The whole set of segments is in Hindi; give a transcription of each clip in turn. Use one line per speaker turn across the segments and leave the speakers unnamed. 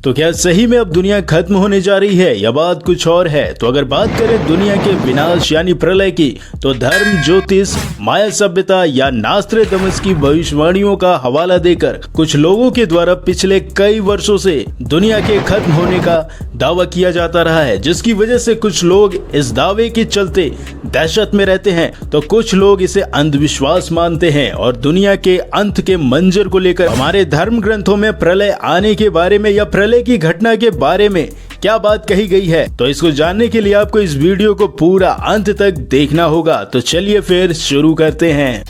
तो क्या सही में अब दुनिया खत्म होने जा रही है या बात कुछ और है? तो अगर बात करें दुनिया के विनाश यानी प्रलय की, तो धर्म, ज्योतिष, माया सभ्यता या नास्ट्रेडमस की भविष्यवाणियों का हवाला देकर कुछ लोगों के द्वारा पिछले कई वर्षों से दुनिया के खत्म होने का दावा किया जाता रहा है, जिसकी वजह से कुछ लोग इस दावे के चलते दहशत में रहते हैं, तो कुछ लोग इसे अंधविश्वास मानते हैं और दुनिया के अंत के मंजर को लेकर हमारे धर्म ग्रंथों में प्रलय आने के बारे में या प्रलय की घटना के बारे में क्या बात कही गई है। तो इसको जानने के लिए आपको इस वीडियो को पूरा अंत तक देखना होगा। तो चलिए फिर शुरू करते हैं।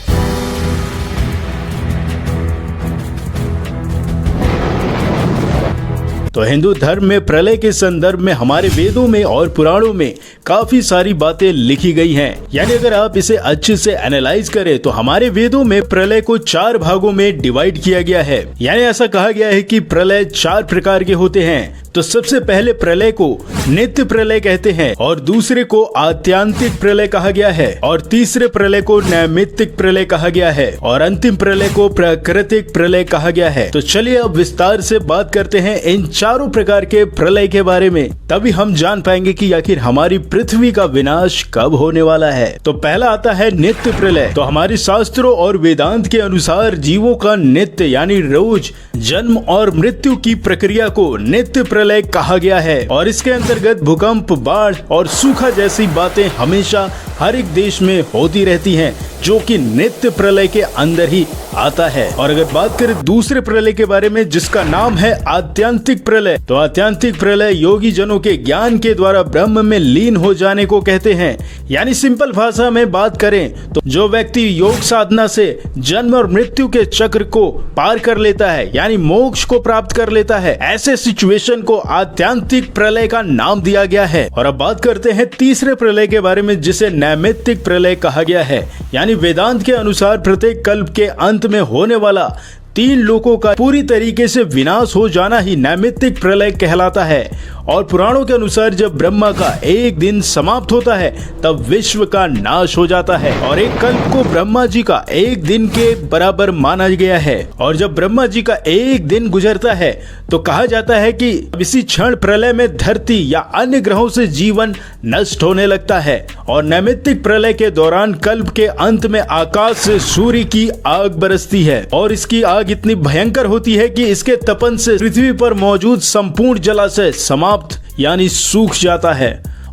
तो हिंदू धर्म में प्रलय के संदर्भ में हमारे वेदों में और पुराणों में काफी सारी बातें लिखी गई हैं। यानी अगर आप इसे अच्छे से एनालाइज करें तो हमारे वेदों में प्रलय को 4 भागों में डिवाइड किया गया है। यानी ऐसा कहा गया है कि प्रलय 4 प्रकार के होते हैं। तो सबसे पहले प्रलय को नित्य प्रलय कहते हैं, और दूसरे को आत्यांतिक प्रलय कहा गया है, और तीसरे प्रलय को नैमित्तिक प्रलय कहा गया है, और अंतिम प्रलय को प्राकृतिक प्रलय कहा गया है। तो चलिए अब विस्तार से बात करते हैं इन चारों प्रकार के प्रलय के बारे में, तभी हम जान पाएंगे कि आखिर हमारी पृथ्वी का विनाश कब होने वाला है। तो पहला आता है नित्य प्रलय। तो हमारे शास्त्रों और वेदांत के अनुसार जीवों का नित्य यानी रोज जन्म और मृत्यु की प्रक्रिया को नित्य प्रलय कहा गया है, और इसके अंतर्गत भूकंप, बाढ़ और सूखा जैसी बातें हमेशा हर एक देश में होती रहती हैं, जो कि नित्य प्रलय के अंदर ही आता है। और अगर बात करें दूसरे प्रलय के बारे में, जिसका नाम है आत्यांतिक प्रलय, तो आत्यांतिक प्रलय योगी जनों के ज्ञान के द्वारा ब्रह्म में लीन हो जाने को कहते हैं। यानी सिंपल भाषा में बात करें तो जो व्यक्ति योग साधना से जन्म और मृत्यु के चक्र को पार कर लेता है, यानी मोक्ष को प्राप्त कर लेता है, ऐसे सिचुएशन को आत्यांतिक प्रलय का नाम दिया गया है। और अब बात करते हैं तीसरे प्रलय के बारे में, जिसे नैमित्तिक प्रलय कहा गया है। यानी वेदांत के अनुसार प्रत्येक कल्प के अंत में होने वाला 3 लोकों का पूरी तरीके से विनाश हो जाना ही नैमित्तिक प्रलय कहलाता है। और पुराणों के अनुसार जब ब्रह्मा का एक दिन समाप्त होता है तब विश्व का नाश हो जाता है, और एक कल्प को ब्रह्मा जी का एक दिन के बराबर माना गया है। और जब ब्रह्मा जी का एक दिन गुजरता है तो कहा जाता है कि इसी क्षण प्रलय में धरती या अन्य ग्रहों से जीवन नष्ट होने लगता है। और नैमित्तिक प्रलय के दौरान कल्प के अंत में आकाश से सूर्य की आग बरसती है, और इसकी आग इतनी भयंकर होती है कि इसके तपन से पृथ्वी पर मौजूद संपूर्ण जलाशय समाप्त यानी सूख जाता है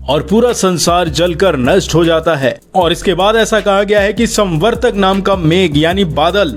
और पूरा संसार जलकर नष्ट हो जाता है। और इसके बाद ऐसा कहा गया है कि संवर्तक नाम का मेघ यानी बादल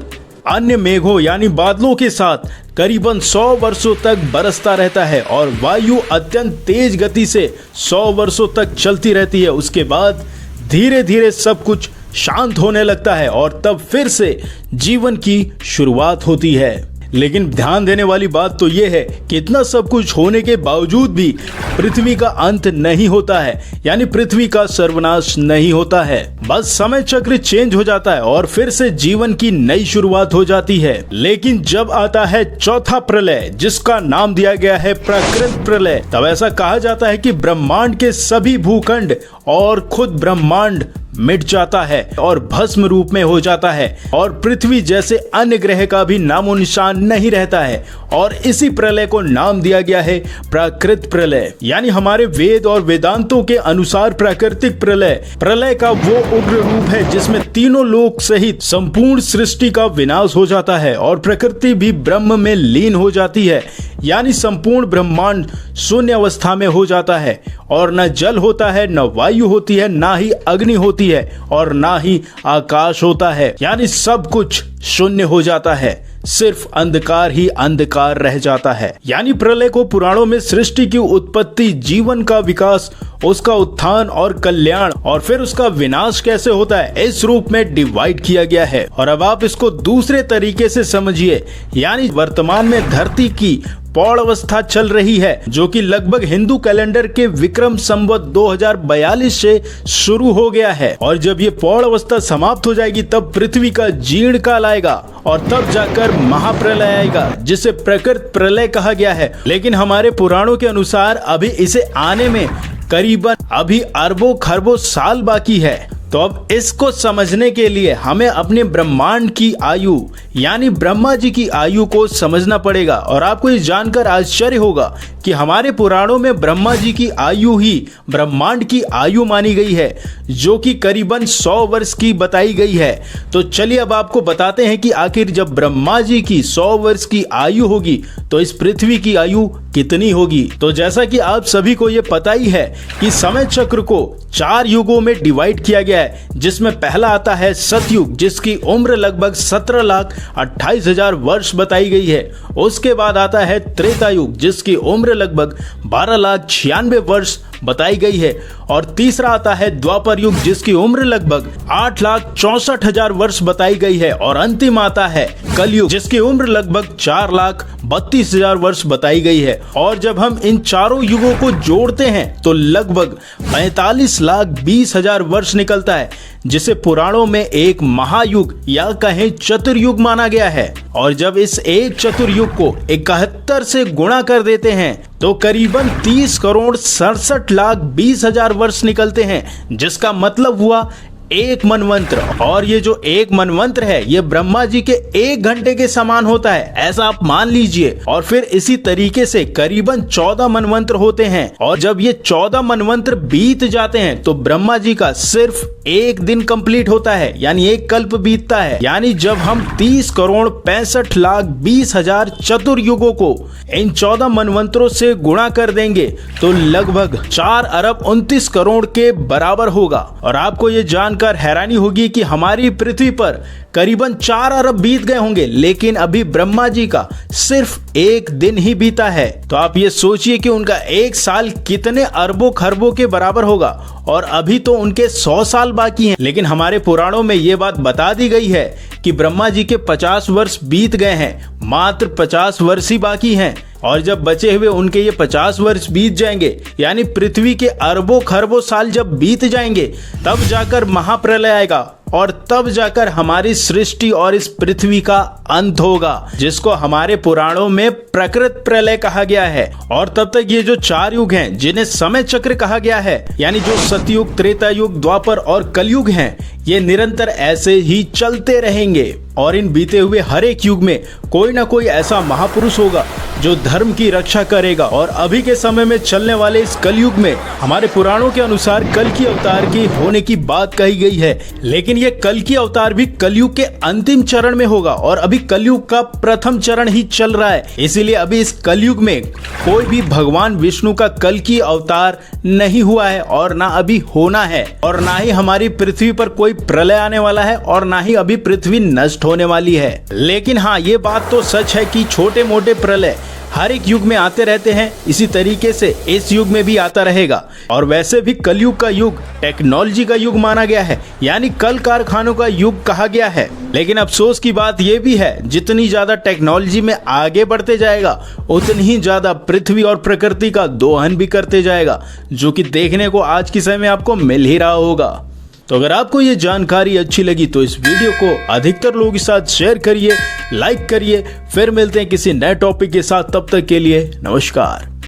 अन्य मेघों यानी बादलों के साथ करीबन 100 वर्षों तक बरसता रहता है, और वायु अत्यंत तेज गति से 100 वर्षों तक चलती रहती है। उसके बाद धीरे धीरे सब कुछ शांत होने लगता है और तब फिर से जीवन की शुरुआत होती है। लेकिन ध्यान देने वाली बात तो ये है कि इतना सब कुछ होने के बावजूद भी पृथ्वी का अंत नहीं होता है, यानी पृथ्वी का सर्वनाश नहीं होता है। बस समय चक्र चेंज हो जाता है और फिर से जीवन की नई शुरुआत हो जाती है। लेकिन जब आता है चौथा प्रलय, जिसका नाम दिया गया है प्राकृत प्रलय, तब ऐसा कहा जाता है कि ब्रह्मांड के सभी भूखंड और खुद ब्रह्मांड मिट जाता है और भस्म रूप में हो जाता है, और पृथ्वी जैसे अन्य ग्रह का भी नामो निशान नहीं रहता है। और इसी प्रलय को नाम दिया गया है प्राकृत प्रलय। यानी हमारे वेद और वेदांतों के अनुसार प्राकृतिक प्रलय का वो उग्र रूप है जिसमें तीनों लोक सहित संपूर्ण सृष्टि का विनाश हो जाता है और प्रकृति भी ब्रह्म में लीन हो जाती है। यानी संपूर्ण ब्रह्मांड शून्य अवस्था में हो जाता है, और न जल होता है, न वायु होती है, ना ही अग्नि होती है, और ना ही आकाश होता है। यानी सब कुछ शून्य हो जाता है, सिर्फ अंधकार ही अंधकार रह जाता है। यानी प्रलय को पुराणों में सृष्टि की उत्पत्ति, जीवन का विकास, उसका उत्थान और कल्याण और फिर उसका विनाश कैसे होता है, इस रूप में डिवाइड किया गया है। और अब आप इसको दूसरे तरीके से समझिए। यानी वर्तमान में धरती की पौड़ अवस्था चल रही है, जो कि लगभग हिंदू कैलेंडर के विक्रम संवत 2042 से शुरू हो गया है। और जब ये पौड़ अवस्था समाप्त हो जाएगी तब पृथ्वी का जीर्ण काल आएगा, और तब जाकर महाप्रलय आएगा, जिसे प्रकृत प्रलय कहा गया है। लेकिन हमारे पुराणों के अनुसार अभी इसे आने में करीबन अभी अरबों खरबों साल बाकी है। तो अब इसको समझने के लिए हमें अपने ब्रह्मांड की आयु यानी ब्रह्मा जी की आयु को समझना पड़ेगा। और आपको ये जानकर आश्चर्य होगा कि हमारे पुराणों में ब्रह्मा जी की आयु ही ब्रह्मांड की आयु मानी गई है, जो कि करीबन 100 वर्ष की बताई गई है। तो चलिए अब आपको बताते हैं कि आखिर जब ब्रह्मा जी की 100 वर्ष की आयु होगी तो इस पृथ्वी की आयु कितनी होगी। तो जैसा कि आप सभी को ये पता ही है कि समय चक्र को 4 युगों में डिवाइड किया गया है, जिसमें पहला आता है सतयुग, जिसकी उम्र लगभग 17,28,000 वर्ष बताई गई है। उसके बाद आता है त्रेता युग, जिसकी उम्र लगभग 12,96,000 वर्ष बताई गई है। और तीसरा आता है द्वापर युग, जिसकी उम्र लगभग 8,64,000 वर्ष बताई गई है। और अंतिम आता है कलयुग, जिसकी उम्र लगभग 4,32,000 वर्ष बताई गई है। और जब हम इन चारों युगों को जोड़ते हैं तो लगभग 45,20,000 वर्ष निकलता है, जिसे पुराणों में एक महायुग या कहें चतुर्युग माना गया है। और जब इस एक चतुर्युग को 71 से गुणा कर देते हैं तो करीबन 30,67,20,000 वर्ष निकलते हैं, जिसका मतलब हुआ एक मनवंत्र। और ये जो एक मनवंत्र है ये ब्रह्मा जी के 1 घंटे के समान होता है, ऐसा आप मान लीजिए। और फिर इसी तरीके से करीबन 14 मनवंत्र होते हैं। और जब ये 14 मनवंत्र बीत जाते हैं तो ब्रह्मा जी का सिर्फ 1 दिन कंप्लीट होता है, यानी 1 कल्प बीतता है। यानी जब हम 30,65,20,000 चतुर्युगों को इन 14 मनवंतरों से गुणा कर देंगे तो लगभग 4,29,00,00,000 के बराबर होगा। और आपको ये जानकर हैरानी होगी कि हमारी पृथ्वी पर करीबन 4 अरब बीत गए होंगे, लेकिन अभी ब्रह्मा जी का सिर्फ 1 दिन ही बीता है। तो आप ये सोचिए कि उनका 1 साल कितने अरबों खरबों के बराबर होगा। और अभी तो उनके 100 साल बाकी हैं। लेकिन हमारे पुराणों में ये बात बता दी गई है कि ब्रह्मा जी के 50 वर्ष बीत गए हैं, मात्र 50 वर्ष ही बाकी हैं। और जब बचे हुए उनके ये 50 वर्ष बीत जाएंगे, यानी पृथ्वी के अरबों खरबों साल जब बीत जाएंगे, तब जाकर महाप्रलय आएगा। और तब जाकर हमारी सृष्टि और इस पृथ्वी का अंत होगा, जिसको हमारे पुराणों में प्रकृत प्रलय कहा गया है। और तब तक ये जो 4 युग हैं, जिन्हें समय चक्र कहा गया है, यानी जो सतयुग, त्रेता युग, द्वापर और कलयुग हैं, ये निरंतर ऐसे ही चलते रहेंगे। और इन बीते हुए हर एक युग में कोई ना कोई ऐसा महापुरुष होगा जो धर्म की रक्षा करेगा। और अभी के समय में चलने वाले इस कलयुग में हमारे पुराणों के अनुसार कल की अवतार की होने की बात कही गई है। लेकिन ये कल की अवतार भी कलयुग के अंतिम चरण में होगा, और अभी कलयुग का प्रथम चरण ही चल रहा है। इसीलिए अभी इस कलयुग में कोई भी भगवान विष्णु का कल की अवतार नहीं हुआ है, और ना अभी होना है। और ना ही हमारी पृथ्वी पर कोई प्रलय आने वाला है, और ना ही अभी पृथ्वी नष्ट होने वाली है। लेकिन हाँ, ये बात तो सच है कि छोटे मोटे प्रलय हर एक युग में आते रहते हैं। इसी तरीके से इस युग में भी आता रहेगा। और वैसे भी कलयुग का युग टेक्नोलॉजी का युग माना गया है, यानी कल कारखानों का युग कहा गया है। लेकिन अफसोस की बात यह भी है, जितनी ज्यादा टेक्नोलॉजी में आगे बढ़ते जाएगा उतनी ही ज्यादा पृथ्वी और प्रकृति का दोहन भी करते जाएगा, जो कि देखने को आज के समय में आपको मिल ही रहा होगा। तो अगर आपको ये जानकारी अच्छी लगी तो इस वीडियो को अधिकतर लोगों के साथ शेयर करिए, लाइक करिए। फिर मिलते हैं किसी नए टॉपिक के साथ, तब तक के लिए नमस्कार।